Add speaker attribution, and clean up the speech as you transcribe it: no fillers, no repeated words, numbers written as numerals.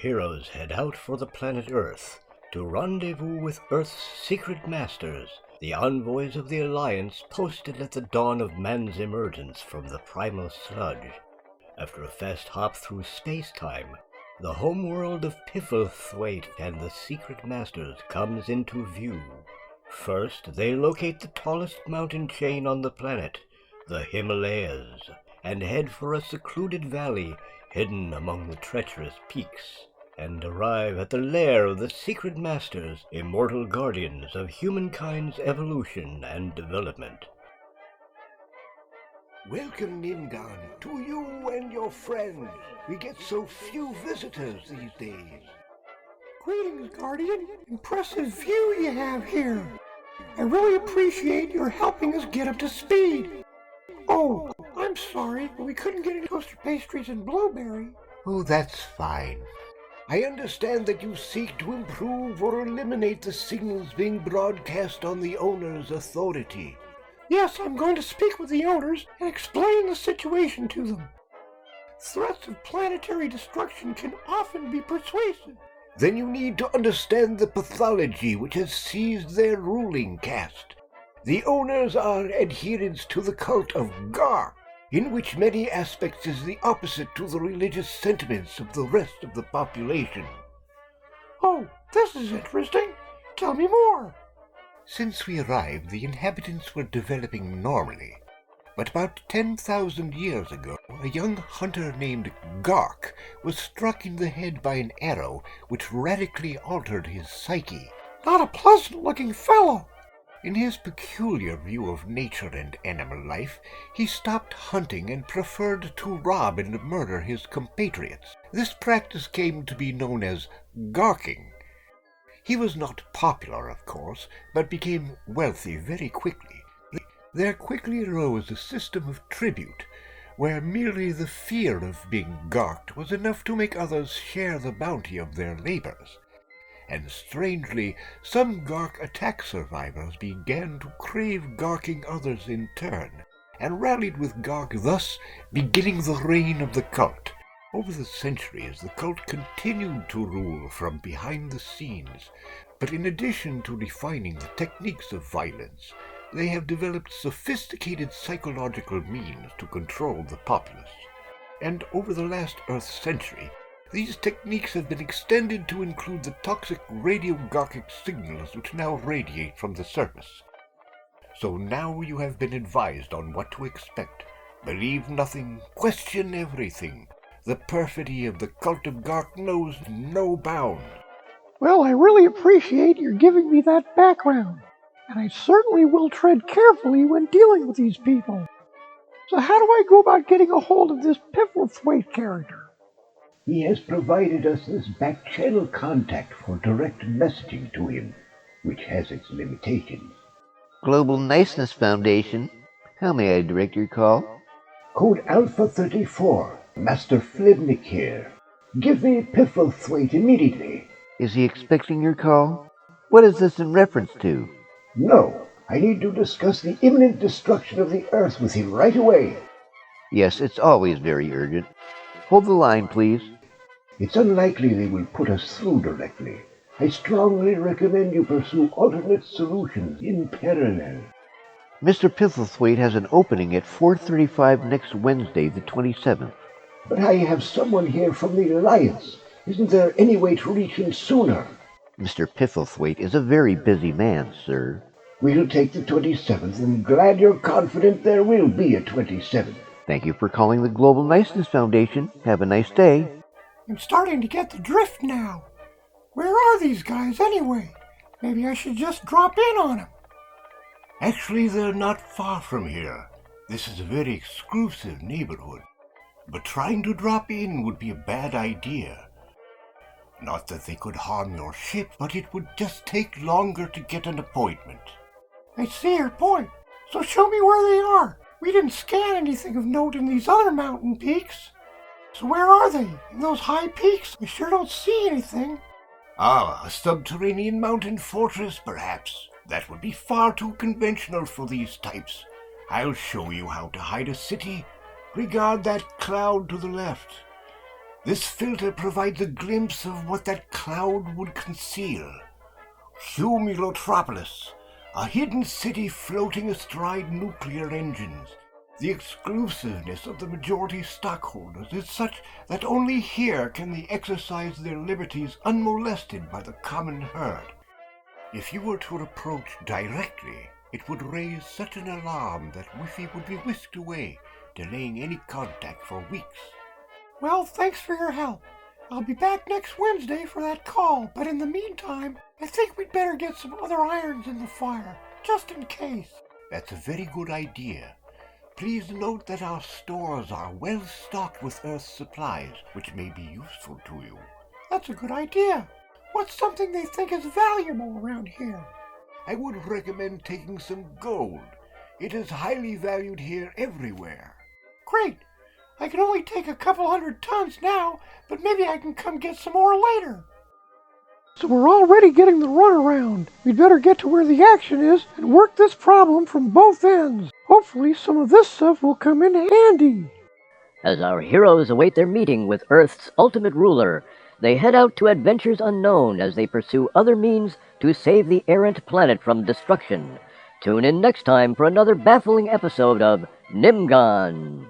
Speaker 1: heroes head out for the planet Earth to rendezvous with Earth's secret masters, the envoys of the Alliance posted at the dawn of man's emergence from the primal sludge. After a fast hop through space-time, the homeworld of Pifflethwaite and the secret masters comes into view. First, they locate the tallest mountain chain on the planet, the Himalayas, and head for a secluded valley hidden among the treacherous peaks, and arrive at the lair of the secret masters, immortal guardians of humankind's evolution and development.
Speaker 2: Welcome, Nimgon, to you and your friends. We get so few visitors these days.
Speaker 3: Greetings, Guardian. Impressive view you have here. I really appreciate your helping us get up to speed. Oh, I'm sorry, but we couldn't get any toaster pastries and blueberry.
Speaker 2: Oh, that's fine. I understand that you seek to improve or eliminate the signals being broadcast on the owner's authority.
Speaker 3: Yes, I'm going to speak with the owners and explain the situation to them. Threats of planetary destruction can often be persuasive.
Speaker 2: Then you need to understand the pathology which has seized their ruling caste. The owners are adherents to the Cult of Gark, in which many aspects is the opposite to the religious sentiments of the rest of the population.
Speaker 3: Oh, this is interesting. Tell me more.
Speaker 2: Since we arrived, the inhabitants were developing normally. But about 10,000 years ago, a young hunter named Gark was struck in the head by an arrow which radically altered his psyche.
Speaker 3: Not a pleasant-looking fellow.
Speaker 2: In his peculiar view of nature and animal life, he stopped hunting and preferred to rob and murder his compatriots. This practice came to be known as garking. He was not popular, of course, but became wealthy very quickly. There quickly arose a system of tribute, where merely the fear of being garked was enough to make others share the bounty of their labors. And strangely, some Gark attack survivors began to crave garking others in turn, and rallied with Gark, thus beginning the reign of the cult. Over the centuries, the cult continued to rule from behind the scenes, but in addition to refining the techniques of violence, they have developed sophisticated psychological means to control the populace. And over the last Earth century, these techniques have been extended to include the toxic radio-garkic signals which now radiate from the surface. So now you have been advised on what to expect. Believe nothing, question everything. The perfidy of the Cult of Gark knows no bounds.
Speaker 3: Well, I really appreciate your giving me that background, and I certainly will tread carefully when dealing with these people. So how do I go about getting a hold of this Pifflethwaite character?
Speaker 2: He has provided us this back-channel contact for direct messaging to him, which has its limitations.
Speaker 4: Global Niceness Foundation. How may I direct your call?
Speaker 2: Code Alpha 34. Master Flibnik here. Give me Pifflethwaite immediately.
Speaker 4: Is he expecting your call? What is this in reference to?
Speaker 2: No, I need to discuss the imminent destruction of the Earth with him right away.
Speaker 4: Yes, it's always very urgent. Hold the line, please.
Speaker 2: It's unlikely they will put us through directly. I strongly recommend you pursue alternate solutions in parallel.
Speaker 4: Mr. Pifflethwaite has an opening at 4:35 next Wednesday, the 27th.
Speaker 2: But I have someone here from the Alliance. Isn't there any way to reach him sooner?
Speaker 4: Mr. Pifflethwaite is a very busy man, sir.
Speaker 2: We'll take the 27th, and glad you're confident there will be a 27th.
Speaker 4: Thank you for calling the Global Niceness Foundation. Have a nice day.
Speaker 3: I'm starting to get the drift now. Where are these guys anyway? Maybe I should just drop in on them.
Speaker 2: Actually, they're not far from here. This is a very exclusive neighborhood. But trying to drop in would be a bad idea. Not that they could harm your ship, but it would just take longer to get an appointment.
Speaker 3: I see your point. So show me where they are. We didn't scan anything of note in these other mountain peaks. So where are they? In those high peaks? I sure don't see anything.
Speaker 2: Ah, a subterranean mountain fortress, perhaps. That would be far too conventional for these types. I'll show you how to hide a city. Regard that cloud to the left. This filter provides a glimpse of what that cloud would conceal. Cumulotropolis, a hidden city floating astride nuclear engines. The exclusiveness of the majority stockholders is such that only here can they exercise their liberties unmolested by the common herd. If you were to approach directly, it would raise such an alarm that Whiffy would be whisked away, delaying any contact for weeks.
Speaker 3: Well, thanks for your help. I'll be back next Wednesday for that call, but in the meantime, I think we'd better get some other irons in the fire, just in case.
Speaker 2: That's a very good idea. Please note that our stores are well stocked with Earth's supplies, which may be useful to you.
Speaker 3: That's a good idea. What's something they think is valuable around here?
Speaker 2: I would recommend taking some gold. It is highly valued here everywhere.
Speaker 3: Great. I can only take a couple 100 tons now, but maybe I can come get some more later. So we're already getting the runaround. We'd better get to where the action is and work this problem from both ends. Hopefully some of this stuff will come in handy.
Speaker 5: As our heroes await their meeting with Earth's ultimate ruler, they head out to adventures unknown as they pursue other means to save the errant planet from destruction. Tune in next time for another baffling episode of Nimgon.